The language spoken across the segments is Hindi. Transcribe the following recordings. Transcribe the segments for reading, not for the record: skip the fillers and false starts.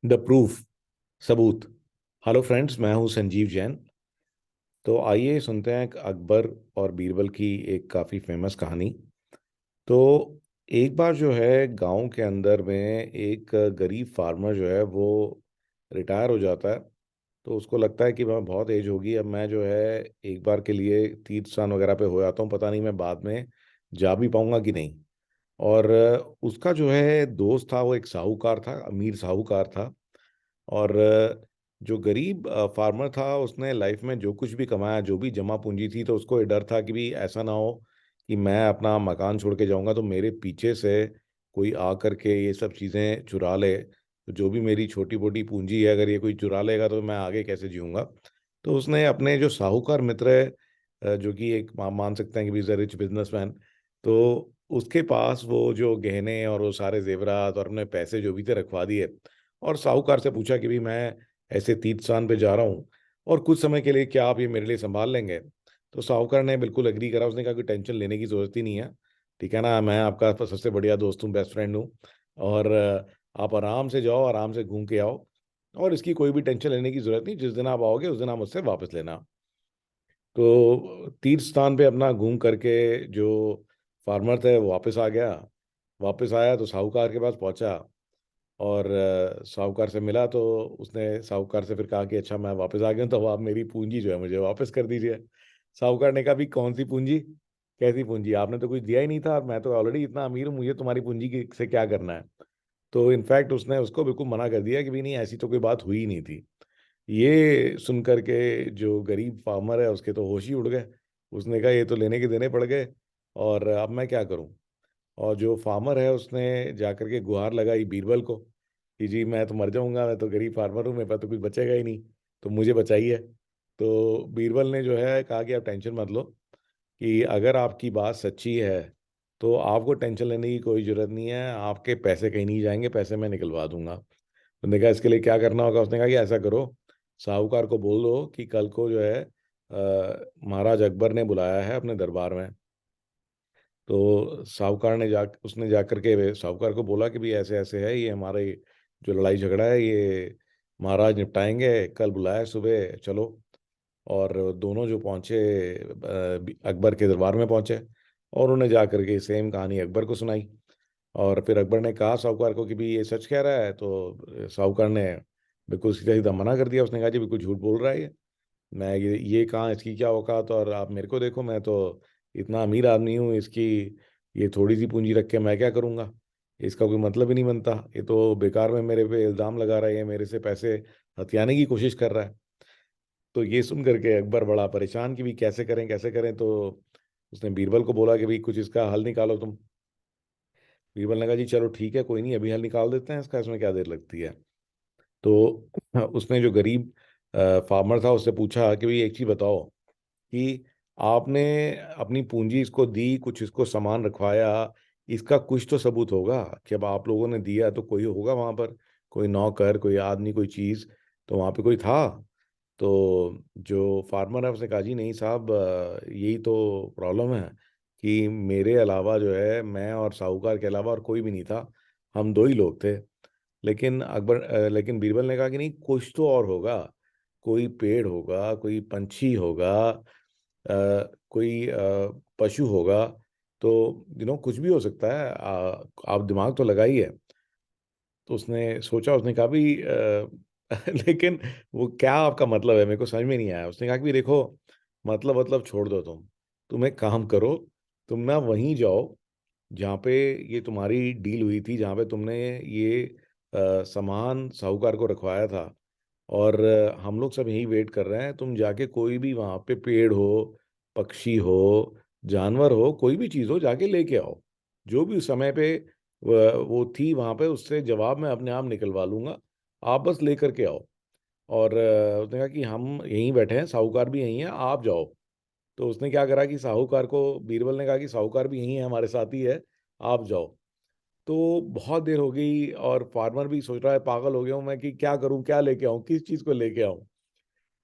द प्रूफ, सबूत। हेलो फ्रेंड्स, मैं हूं संजीव जैन। तो आइए सुनते हैं अकबर और बीरबल की एक काफ़ी फेमस कहानी। तो एक बार जो है गांव के अंदर में एक गरीब फार्मर जो है वो रिटायर हो जाता है। तो उसको लगता है कि मैं बहुत एज होगी, अब मैं जो है एक बार के लिए तीर्थ स्थान वगैरह पे हो जाता हूँ, पता नहीं मैं बाद में जा भी पाऊंगा कि नहीं। और उसका जो है दोस्त था वो एक साहूकार था, अमीर साहूकार था। और जो गरीब फार्मर था उसने लाइफ में जो कुछ भी कमाया, जो भी जमा पूंजी थी, तो उसको ये डर था कि भी ऐसा ना हो कि मैं अपना मकान छोड़ के जाऊंगा तो मेरे पीछे से कोई आ करके ये सब चीज़ें चुरा ले। तो जो भी मेरी छोटी मोटी पूंजी है, अगर ये कोई चुरा लेगा तो मैं आगे कैसे जीऊंगा। तो उसने अपने जो साहूकार मित्र है, जो कि एक मान सकते हैं कि इज अ रिच बिजनेसमैन, तो उसके पास वो जो गहने और वो सारे जेवरात और अपने पैसे जो भी थे रखवा दिए। और साहूकार से पूछा कि भाई मैं ऐसे तीर्थ स्थान पे जा रहा हूँ और कुछ समय के लिए क्या आप ये मेरे लिए संभाल लेंगे। तो साहूकार ने बिल्कुल एग्री करा, उसने कहा कि टेंशन लेने की जरूरत ही नहीं है। ठीक है ना, मैं आपका सबसे बढ़िया दोस्त हूँ, बेस्ट फ्रेंड हूँ। और आप आराम से जाओ, आराम से घूम के आओ, और इसकी कोई भी टेंशन लेने की जरूरत नहीं, जिस दिन आप आओगे उस दिन आप मुझसे वापस लेना। तो तीर्थ स्थान पे अपना घूम करके जो फार्मर थे वो वापस आ गया। वापस आया तो साहूकार के पास पहुंचा और साहूकार से मिला। तो उसने साहूकार से फिर कहा कि अच्छा मैं वापस आ गया हूं, तो अब आप मेरी पूंजी जो है मुझे वापस कर दीजिए। साहूकार ने कहा भी कौन सी पूंजी, कैसी पूंजी, आपने तो कुछ दिया ही नहीं था, और मैं तो ऑलरेडी इतना अमीर हूँ, मुझे तुम्हारी पूंजी से क्या करना है। तो इनफैक्ट उसने उसको बिल्कुल मना कर दिया कि भी नहीं, ऐसी तो कोई बात हुई ही नहीं थी। ये सुन करके जो गरीब फार्मर है उसके तो होश ही उड़ गए। उसने कहा ये तो लेने के देने पड़ गए, और अब मैं क्या करूं। और जो फार्मर है उसने जाकर के गुहार लगाई बीरबल को कि जी मैं तो मर जाऊंगा, मैं तो गरीब फार्मर हूँ, मेरे पास तो कुछ बचेगा ही नहीं, तो मुझे बचाइए। तो बीरबल ने जो है कहा कि आप टेंशन मत लो, कि अगर आपकी बात सच्ची है तो आपको टेंशन लेने की कोई जरूरत नहीं है, आपके पैसे कहीं नहीं जाएंगे, पैसे मैं निकलवा दूंगा। उसने कहा इसके लिए क्या करना होगा। उसने कहा कि ऐसा करो, साहूकार को बोल दो कि कल को जो है महाराज अकबर ने बुलाया है अपने दरबार में। तो साहूकार ने जा उसने जा करके साहूकार को बोला कि भाई ऐसे ऐसे है, ये हमारे जो लड़ाई झगड़ा है ये महाराज निपटाएंगे, कल बुलाया है सुबह, चलो। और दोनों जो पहुंचे अकबर के दरबार में पहुंचे, और उन्हें जा करके सेम कहानी अकबर को सुनाई। और फिर अकबर ने कहा साहूकार को कि भाई ये सच कह रहा है। तो साहूकार ने बिल्कुल सीधा सीधा मना कर दिया। उसने कहा जी बिल्कुल झूठ बोल रहा है ये, मैं ये कहाँ, इसकी क्या औकात, और आप मेरे को देखो, मैं तो इतना अमीर आदमी हूँ, इसकी ये थोड़ी सी पूंजी रख के मैं क्या करूँगा, इसका कोई मतलब ही नहीं बनता, ये तो बेकार में मेरे पे इल्ज़ाम लगा रहा है, ये मेरे से पैसे हथियाने की कोशिश कर रहा है। तो ये सुन करके अकबर बड़ा परेशान कि भी कैसे करें कैसे करें। तो उसने बीरबल को बोला कि भाई कुछ इसका हल निकालो तुम। बीरबल ने कहा जी चलो ठीक है, कोई नहीं, अभी हल निकाल देते हैं इसका, इसमें क्या देर लगती है। तो उसने जो गरीब फार्मर था उससे पूछा कि भाई एक चीज बताओ, कि आपने अपनी पूंजी इसको दी, कुछ इसको सामान रखवाया, इसका कुछ तो सबूत होगा कि अब आप लोगों ने दिया तो कोई होगा वहां पर, कोई नौकर, कोई आदमी, कोई चीज, तो वहां पे कोई था। तो जो फार्मर है उसने कहा जी नहीं साहब, यही तो प्रॉब्लम है कि मेरे अलावा जो है, मैं और साहूकार के अलावा और कोई भी नहीं था, हम दो ही लोग थे। लेकिन बीरबल ने कहा कि नहीं, कुछ तो और होगा, कोई पेड़ होगा, कोई पंछी होगा, कोई पशु होगा, तो कुछ भी हो सकता है, आप दिमाग तो लगाइए। तो उसने सोचा, उसने कहा भी लेकिन वो क्या आपका मतलब है, मेरे को समझ में नहीं आया। उसने कहा कि भी देखो, मतलब छोड़ दो, तुम एक काम करो, तुम ना वहीं जाओ जहाँ पे ये तुम्हारी डील हुई थी, जहाँ पे तुमने ये सामान साहूकार को रखवाया था। और हम लोग सब यही वेट कर रहे हैं, तुम जाके कोई भी वहाँ पे पेड़ हो, पक्षी हो, जानवर हो, कोई भी चीज़ हो, जाके लेके आओ। जो भी उस समय पे वो थी वहाँ पे, उससे जवाब मैं अपने आप निकलवा लूंगा, आप बस लेकर के आओ। और उसने कहा कि हम यहीं बैठे हैं, साहूकार भी यहीं है, आप जाओ। तो उसने क्या करा कि साहूकार को, बीरबल ने कहा कि साहूकार भी यहीं है, हमारे साथ ही है, आप जाओ। तो बहुत देर हो गई और फार्मर भी सोच रहा है पागल हो गया हूँ मैं, कि क्या करूँ, क्या लेके आऊँ, किस चीज़ को लेके आऊँ।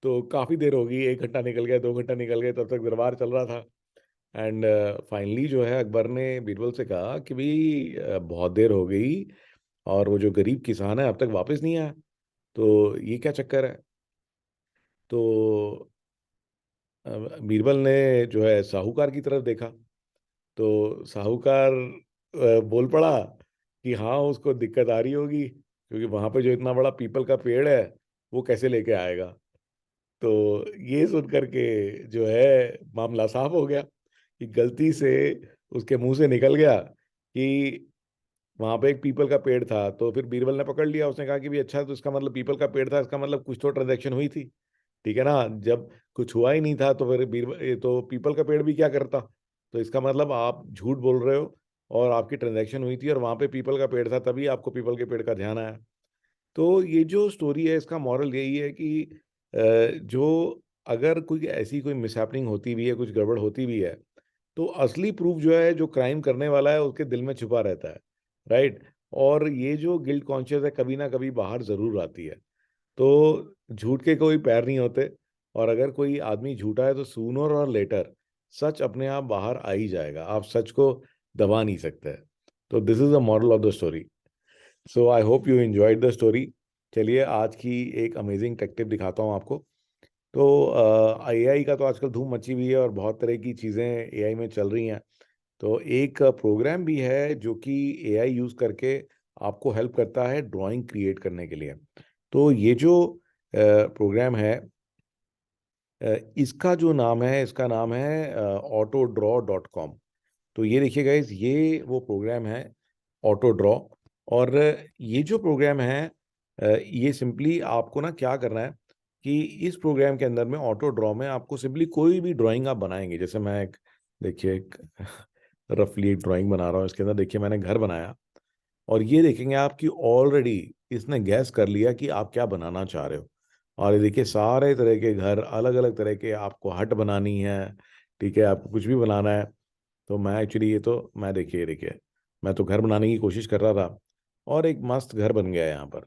तो काफ़ी देर हो गई, 1 घंटा निकल गया, 2 घंटा निकल गए, तब तक दरबार चल रहा था। एंड फाइनली जो है अकबर ने बीरबल से कहा कि भाई बहुत देर हो गई और वो जो गरीब किसान है अब तक वापस नहीं आया। तो ये क्या चक्कर है? तो बीरबल ने जो है साहूकार की तरफ देखा। तो साहूकार बोल पड़ा कि हाँ, उसको दिक्कत आ रही होगी, क्योंकि वहां पे जो इतना बड़ा पीपल का पेड़ है वो कैसे लेके आएगा। तो ये सुन करके जो है मामला साफ हो गया कि गलती से उसके मुंह से निकल गया कि वहां पे एक पीपल का पेड़ था। तो फिर बीरबल ने पकड़ लिया, उसने कहा कि भी अच्छा, तो इसका मतलब पीपल का पेड़ था, इसका मतलब कुछ तो ट्रांजैक्शन हुई थी। ठीक है ना? जब कुछ हुआ ही नहीं था तो फिर बीरबल, ये तो पीपल का पेड़ भी क्या करता? तो इसका मतलब आप झूठ बोल रहे हो, और आपकी ट्रांजैक्शन हुई थी और वहां पे पीपल का पेड़ था, तभी आपको पीपल के पेड़ का ध्यान आया। तो ये जो स्टोरी है, इसका मॉरल यही है कि जो अगर कोई ऐसी कोई मिसहैपनिंग होती भी है, कुछ गड़बड़ होती भी है, तो असली प्रूफ जो है, जो क्राइम करने वाला है उसके दिल में छुपा रहता है। राइट? और ये जो गिल्ट कॉन्शियस है, कभी ना कभी बाहर जरूर आती है। तो झूठ के कोई पैर नहीं होते, और अगर कोई आदमी झूठा है तो सूनर और लेटर सच अपने आप बाहर आ ही जाएगा। आप सच को दबा नहीं सकते। तो this is the moral of the story. So I hope you enjoyed the story. चलिए, आज की एक अमेजिंग टेक टिप दिखाता हूँ आपको। तो एआई का तो आजकल धूम मची हुई है, और बहुत तरह की चीज़ें एआई में चल रही हैं। तो एक प्रोग्राम भी है जो कि एआई यूज़ करके आपको हेल्प करता है ड्राइंग क्रिएट करने के लिए। तो ये जो प्रोग्राम है, इसका जो नाम है, इसका नाम है autodraw.com। तो ये देखिए गाइस, ये वो प्रोग्राम है, ऑटो ड्रॉ। और ये जो प्रोग्राम है, ये सिंपली आपको ना क्या करना है कि इस प्रोग्राम के अंदर में, ऑटो ड्रॉ में, आपको सिंपली कोई भी ड्राइंग आप बनाएंगे। जैसे मैं एक, देखिए, एक रफली एक ड्राइंग बना रहा हूँ। इसके अंदर देखिए मैंने घर बनाया, और ये देखेंगे आप कि ऑलरेडी इसने गैस कर लिया कि आप क्या बनाना चाह रहे हो। और ये देखिए सारे तरह के घर, अलग अलग तरह के, आपको हट बनानी है, ठीक है, आपको कुछ भी बनाना है। तो मैं एक्चुअली, ये तो मैं, देखिए ये देखिए, मैं तो घर बनाने की कोशिश कर रहा था, और एक मस्त घर बन गया है यहाँ पर।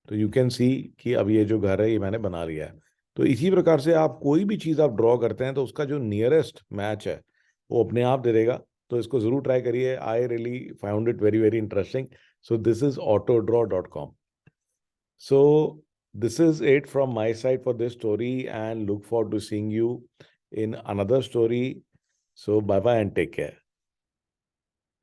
तो यू कैन सी कि अब ये जो घर है ये मैंने बना लिया है। तो इसी प्रकार से आप कोई भी चीज़ आप ड्रॉ करते हैं तो उसका जो नियरेस्ट मैच है वो अपने आप दे देगा। तो इसको ज़रूर ट्राई करिए। I really found it very very interesting. So this is autodraw.com. So this is it from my side for this story, and look forward to seeing you in another story. So bye bye and take care.